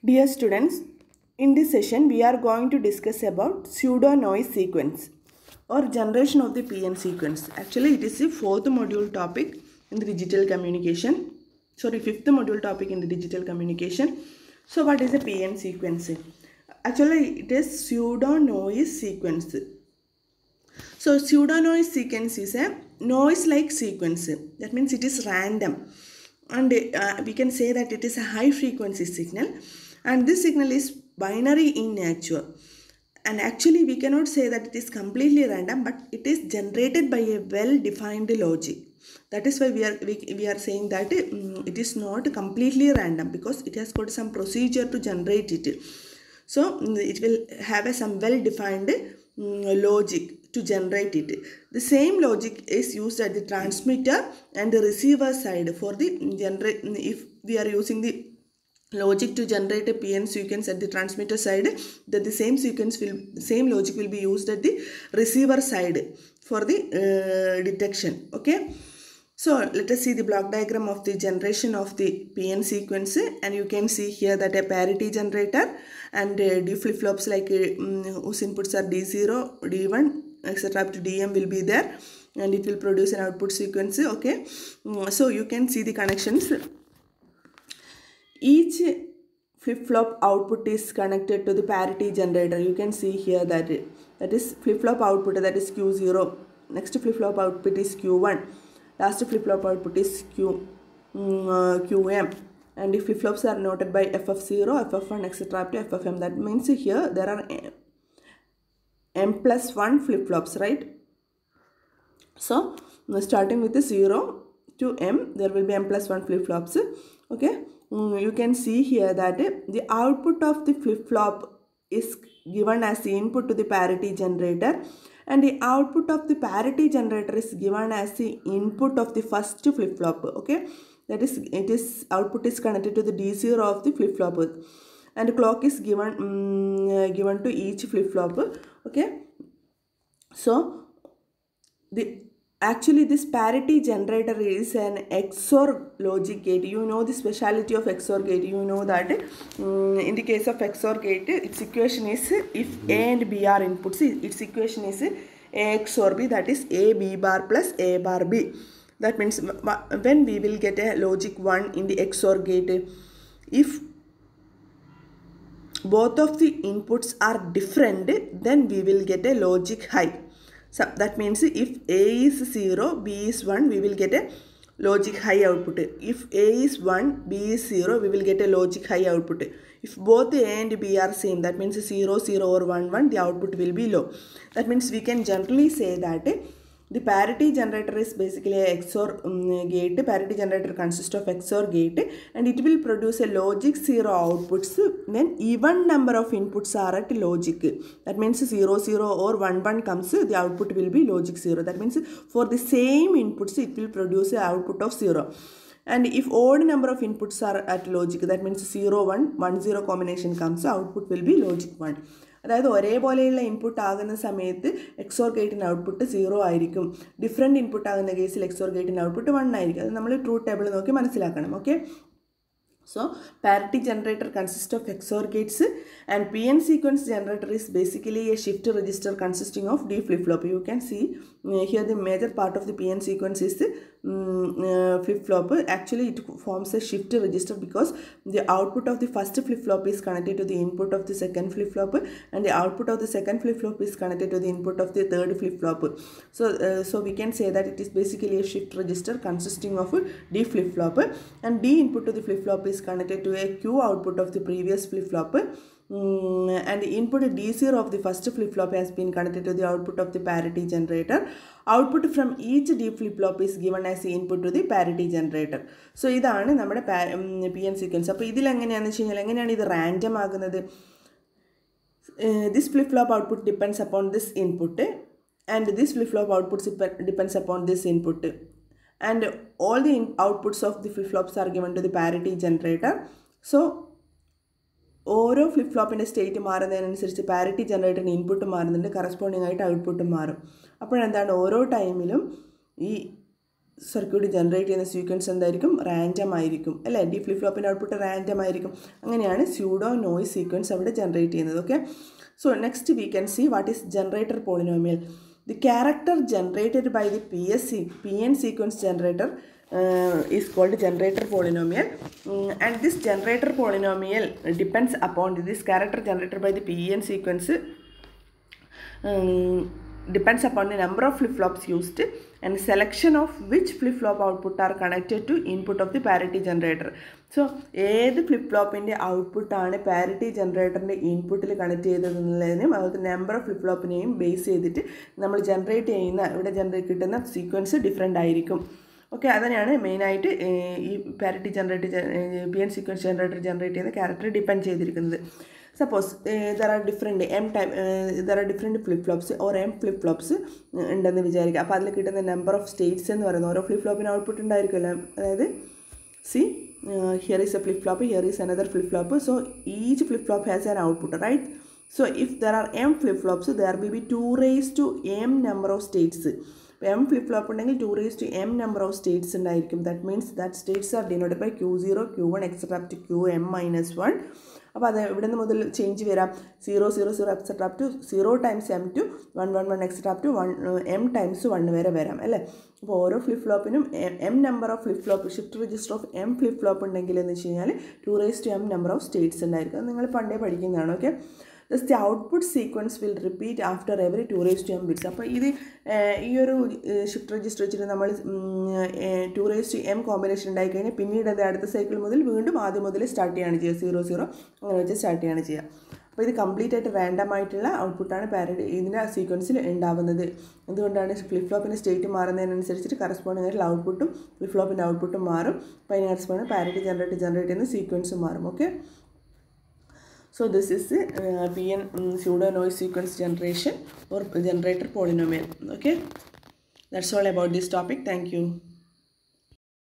Dear students, in this session we are going to discuss about pseudo-noise sequence or generation of the PN sequence. Actually, it is the fourth module topic in the digital communication. Fifth module topic in the digital communication. So, what is a PN sequence? Actually, it is pseudo-noise sequence. So, pseudo-noise sequence is a noise-like sequence. That means it is random. And we can say that it is a high frequency signal, and this signal is binary in nature, and actually we cannot say that it is completely random, but it is generated by a well defined logic. That is why we are saying that it is not completely random, because it has got some procedure to generate it. So it will have some well defined logic to generate it. The same logic is used at the transmitter and the receiver side for the if we are using the logic to generate a PN sequence at the transmitter side, that the same logic will be used at the receiver side for the detection. Okay. So let us see the block diagram of the generation of the PN sequence, and you can see here that a parity generator and D flip-flops like whose inputs are D0, D1, etc. up to DM will be there, and it will produce an output sequence. Okay, so you can see the connections. Each flip-flop output is connected to the parity generator. You can see here that is flip-flop output, that is Q0. Next flip-flop output is Q1. Last flip-flop output is QM, and if flip-flops are noted by FF0, FF1, etc. up to FFM, that means here there are M plus 1 flip-flops, right? So starting with the 0 to M, there will be M plus 1 flip-flops. Okay, you can see here that the output of the flip-flop is given as the input to the parity generator, and the output of the parity generator is given as the input of the first flip-flop. Okay, that is output is connected to the D0 of the flip-flop, and clock is given to each flip-flop. Okay, so actually this parity generator is an XOR logic gate. You know the speciality of XOR gate. You know that in the case of XOR gate, its equation is if A and B are inputs, its equation is A XOR B, that is A B bar plus A bar B. That means when we will get a logic 1 in the XOR gate, if both of the inputs are different, then we will get a logic high. So that means if A is 0, B is 1, we will get a logic high output. If A is 1, B is 0, we will get a logic high output. If both A and B are same, that means 0, 0 or 1, 1, the output will be low. That means we can generally say that the parity generator is basically a XOR gate. Parity generator consists of XOR gate, and it will produce a logic 0 outputs when even number of inputs are at logic. That means 0, 0 or 1, 1 comes, the output will be logic 0. That means for the same inputs, it will produce an output of 0. And if odd number of inputs are at logic, that means 0, 1, 1, 0 combination comes, output will be logic 1. അതായത് ഒരേപോലെയുള്ള input ആകുന്ന സമയത്ത് XOR ഗേറ്റിൻ്റെ output 0 ആയിരിക്കും. Different input ആകുന്ന കേസിൽ XOR ഗേറ്റിൻ്റെ output 1 ആയിരിക്കും. അത് നമ്മൾ ട്രൂത്ത് ടേബിൾ നോക്കി മനസ്സിലാക്കണം. Okay, so parity generator consists of XOR gates, and PN sequence generator is basically a shift register consisting of D flip-flop. You can see here the major part of the PN sequence is the flip-flop. Actually it forms a shift register because the output of the first flip-flop is connected to the input of the second flip-flop, and the output of the second flip-flop is connected to the input of the third flip-flop. So we can say that it is basically a shift register consisting of D flip-flop, and D input to the flip-flop is connected to a Q output of the previous flip-flop, and the input D0 of the first flip-flop has been connected to the output of the parity generator. Output from each D flip-flop is given as the input to the parity generator. So ഇതാണ് നമ്മുടെ PN sequence. അപ്പോൾ ഇതിൽ എങ്ങനെയാണെന്ന് വെച്ച് കഴിഞ്ഞാൽ എങ്ങനെയാണ് ഇത് random ആകുന്നത്? This flip-flop output depends upon this input, and this flip-flop output depends upon this input, and all the outputs of the flip-flops are given to the parity generator. So ഓരോ flip ഫ്ലോപ്പിൻ്റെ state മാറുന്നതിനനുസരിച്ച് parity ജനറേറ്ററിന് input മാറുന്നുണ്ട്, corresponding ആയിട്ട് ഔട്ട്പുട്ടും മാറും. അപ്പോഴെന്താണ് ഓരോ ടൈമിലും ഈ സർക്യൂട്ട് ജനറേറ്റ് ചെയ്യുന്ന സീക്വൻസ് എന്തായിരിക്കും? റാൻഡം ആയിരിക്കും അല്ലേ? ഡി ഫ്ലിപ്പ് ഫ്ലോപ്പിൻ്റെ ഔട്ട്പുട്ട് റാൻഡം ആയിരിക്കും. അങ്ങനെയാണ് സ്യൂഡോ നോയ്സ് സീക്വൻസ് അവിടെ ജനറേറ്റ് ചെയ്യുന്നത്. Okay, so next we can see what is generator polynomial. The character generated by the PN sequence generator is called generator polynomial, and this generator polynomial depends upon this character generated by the PN sequence depends upon the number of flip-flops used and selection of which flip-flop output are connected to input of the parity generator. So ഏത് flip ഫ്ലോപ്പിൻ്റെ ഔട്ട്പുട്ടാണ് parity ജനറേറ്ററിൻ്റെ ഇൻപുട്ടിൽ connect ചെയ്തതെന്നുള്ളതിനും അതുപോലെ number of flip ഫ്ലോപ്പിനെയും base ചെയ്തിട്ട് നമ്മൾ generate ചെയ്യുന്ന ഇവിടെ കിട്ടുന്ന sequence different ആയിരിക്കും. Okay, അതിനാണ് മെയിനായിട്ട് ഈ parity PN sequence generator generate ചെയ്യുന്ന ക്യാരക്ടർ ഡിപ്പെൻഡ് ചെയ്തിരിക്കുന്നത്. Suppose there are different flip-flops or M flip-flops ഉണ്ടെന്ന് വിചാരിക്കുക. അപ്പോൾ അതിൽ കിട്ടുന്ന നമ്പർ ഓഫ് സ്റ്റേറ്റ്സ് എന്ന് പറയുന്നത് ഓരോ ഫ്ലിപ്പ് ഫ്ലോപ്പിന് ഔട്ട്പുട്ട് ഉണ്ടായിരിക്കുമല്ലോ. അതായത് here is a flip-flop, here is another flip-flop. So each flip-flop has an output, right? So if there are M flip-flops, there will be 2 raised to M number of states. M flip-flop ഉണ്ടെങ്കിൽ 2 raised to M number of states ഉണ്ടായിരിക്കും. That means that states are denoted by Q0, Q1, etc. up to Qm-1. അപ്പോൾ അത് ഇവിടെ നിന്ന് മുതൽ change വരാം 0, 0, 0 etcetera up to 0 times M to 1, 1, 1 etcetera up to 1 M times 1 വരെ വരാം അല്ലേ. അപ്പോൾ ഓരോ ഫ്ലിപ്പ് ഫ്ലോപ്പിനും M number of flip flop shift register of M flip flop ഉണ്ടെങ്കിൽ എന്ന് വെച്ച് കഴിഞ്ഞാൽ 2 raised to M number of states ഉണ്ടായിരിക്കും. അത് നിങ്ങൾ പണ്ടേ പഠിക്കുന്നതാണ്. Okay, thus the output sequence will repeat after every 2 raised to M bits. അപ്പോൾ ഇത് ഈ ഒരു ഷിഫ്റ്റ് രജിസ്റ്റർ വെച്ചിട്ട് നമ്മൾ 2 raised to M കോമ്പിനേഷൻ ഉണ്ടായി കഴിഞ്ഞാൽ പിന്നീട് അത് അടുത്ത സൈക്കിൾ മുതൽ വീണ്ടും ആദ്യം മുതൽ സ്റ്റാർട്ട് ചെയ്യുകയാണ് ചെയ്യുക. 0, 0 അങ്ങനെ വെച്ച് സ്റ്റാർട്ട് ചെയ്യുകയാണ് ചെയ്യുക. അപ്പോൾ ഇത് കംപ്ലീറ്റ് ആയിട്ട് റാൻഡം ആയിട്ടുള്ള ഔട്ട്പുട്ടാണ് ഇതിൻ്റെ സീക്വൻസിൽ ഉണ്ടാവുന്നത്. എന്തുകൊണ്ടാണ്? ഫ്ലിപ്പ് ഫ്ലോപ്പിൻ്റെ സ്റ്റേറ്റ് മാറുന്നതിനനുസരിച്ചിട്ട് കറസ്പോണ്ടിങ് ആയിട്ടുള്ള ഔട്ട്പുട്ടും ഫ്ലിപ്പ് ഫ്ലോപ്പിൻ്റെ ഔട്ട്പുട്ടും മാറും. അപ്പോൾ അതിന് കറസ്പോണ്ടിങ് പാരിറ്റി ജനറേറ്റ് ചെയ്യുന്ന സീക്വൻസും മാറും. Okay, so this is PN pseudo noise sequence generation or generator polynomial. Okay, that's all about this topic. Thank you.